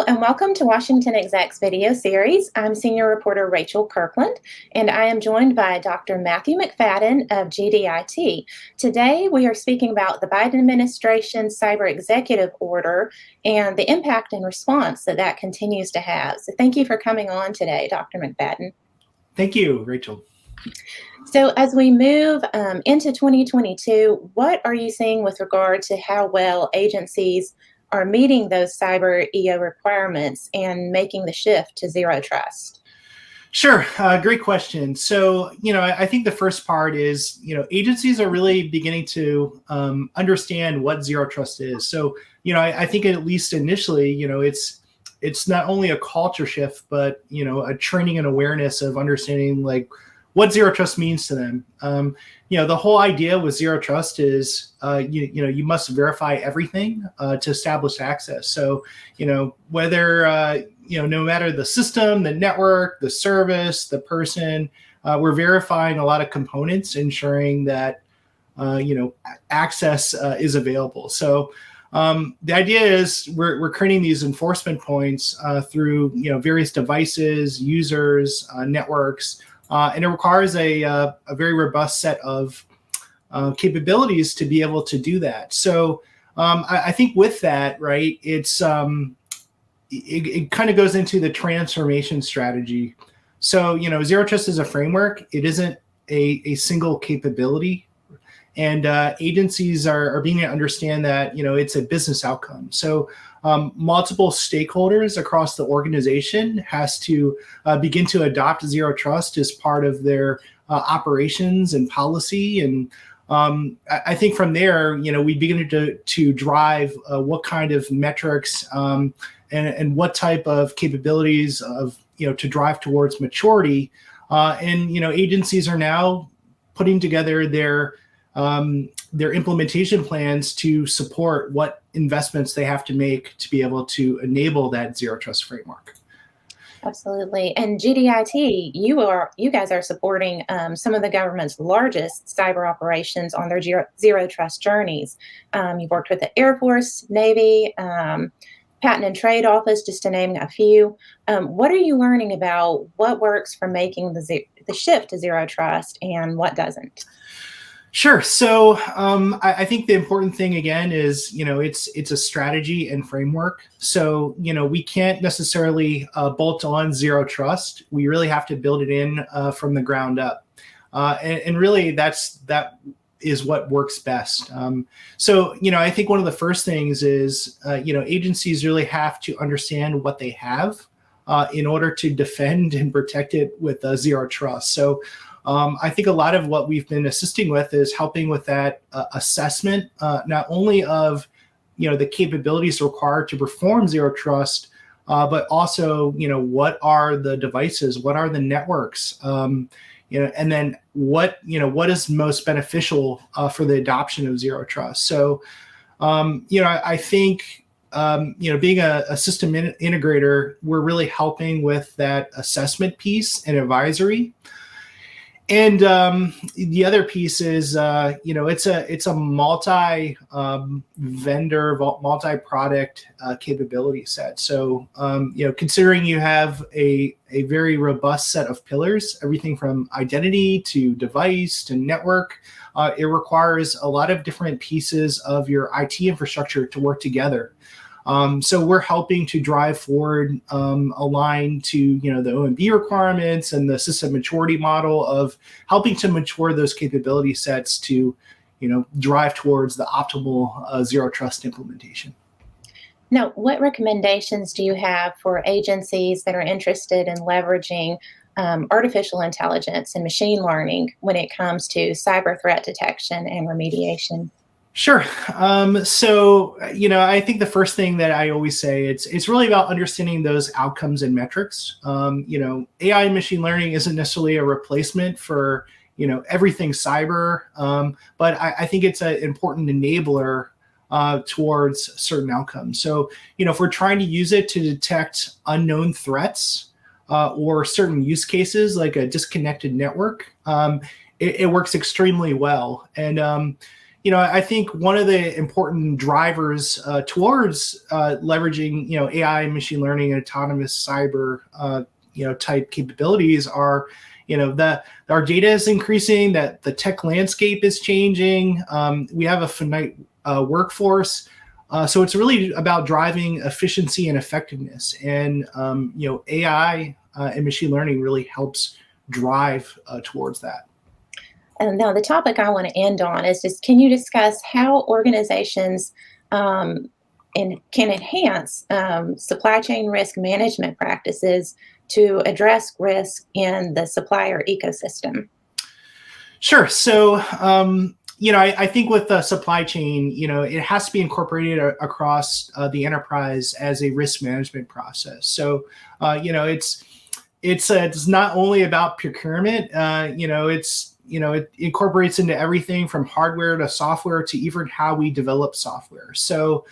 and welcome to Washington Exec's video series. I'm Senior Reporter Rachel Kirkland, and I am joined by Dr. Matthew McFadden of GDIT. Today, we are speaking about the Biden administration's cyber executive order and the impact and response that continues to have. So thank you for coming on today, Dr. McFadden. Thank you, Rachel. So as we move into 2022, what are you seeing with regard to how well agencies are meeting those cyber EO requirements and making the shift to zero trust? Sure, great question. So, I think the first part is, agencies are really beginning to understand what zero trust is. So, I think at least initially, it's not only a culture shift, but, a training and awareness of understanding like what zero trust means to them. The whole idea with zero trust is, you must verify everything to establish access. So, whether, no matter the system, the network, the service, the person, we're verifying a lot of components, ensuring that, access is available. So the idea is we're creating these enforcement points through, various devices, users, networks, and it requires a very robust set of capabilities to be able to do that. So I think with that, right, it kind of goes into the transformation strategy. So, zero trust is a framework. It isn't a single capability. And agencies are beginning to understand that, it's a business outcome. So multiple stakeholders across the organization has to begin to adopt zero trust as part of their operations and policy. And I think from there, we begin to drive what kind of metrics and what type of capabilities of, to drive towards maturity. And agencies are now putting together their implementation plans to support what investments they have to make to be able to enable that zero trust framework. Absolutely. And GDIT, you guys are supporting some of the government's largest cyber operations on their zero trust journeys. You've worked with the Air Force, Navy, Patent and Trade Office, just to name a few. What are you learning about what works for making the shift to zero trust and what doesn't? Sure. So I think the important thing again is, it's a strategy and framework. So, we can't necessarily bolt on zero trust. We really have to build it in from the ground up. And really that is what works best. So, I think one of the first things is, agencies really have to understand what they have in order to defend and protect it with zero trust. So I think a lot of what we've been assisting with is helping with that assessment, not only of, the capabilities required to perform zero trust, but also, what are the devices, what are the networks, and then what is most beneficial for the adoption of zero trust. So, I think, being a system integrator, we're really helping with that assessment piece and advisory. And the other piece is, it's a multi-vendor, multi-product capability set. So, considering you have a very robust set of pillars, everything from identity to device to network, it requires a lot of different pieces of your IT infrastructure to work together. So we're helping to drive forward, align to, the OMB requirements and the system maturity model of helping to mature those capability sets to, drive towards the optimal zero trust implementation. Now, what recommendations do you have for agencies that are interested in leveraging artificial intelligence and machine learning when it comes to cyber threat detection and remediation? Sure. So, I think the first thing that I always say, it's really about understanding those outcomes and metrics. AI and machine learning isn't necessarily a replacement for, everything cyber, but I think it's an important enabler towards certain outcomes. So, if we're trying to use it to detect unknown threats or certain use cases like a disconnected network, it works extremely well. And I think one of the important drivers towards leveraging, AI and machine learning and autonomous cyber, type capabilities are, that our data is increasing, that the tech landscape is changing. We have a finite workforce. So it's really about driving efficiency and effectiveness. And, AI and machine learning really helps drive towards that. And now the topic I want to end on is just, can you discuss how organizations can enhance supply chain risk management practices to address risk in the supplier ecosystem? Sure. So, I think with the supply chain, it has to be incorporated across the enterprise as a risk management process. So, it's not only about procurement. It incorporates into everything from hardware to software to even how we develop software. So,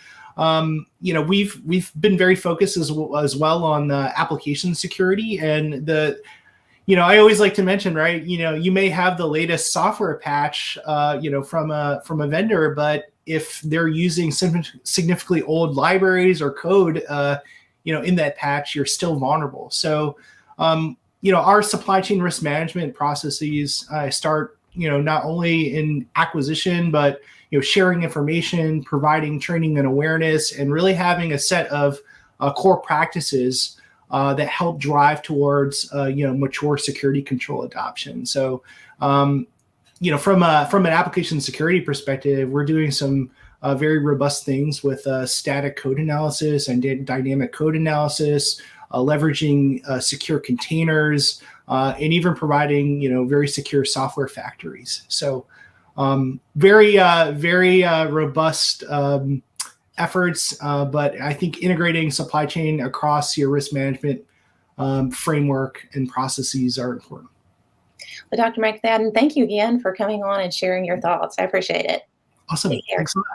we've been very focused as well on the application security and I always like to mention, right? You may have the latest software patch, from a vendor, but if they're using significantly old libraries or code, in that patch, you're still vulnerable. So, our supply chain risk management processes start, not only in acquisition, but sharing information, providing training and awareness, and really having a set of core practices that help drive towards mature security control adoption. So, from an application security perspective, we're doing some very robust things with static code analysis and dynamic code analysis, leveraging secure containers, and even providing very secure software factories. So, very robust efforts, but I think integrating supply chain across your risk management framework and processes are important. Well, Dr. McFadden, thank you again for coming on and sharing your thoughts. I appreciate it. Awesome. Take care. Thanks a lot.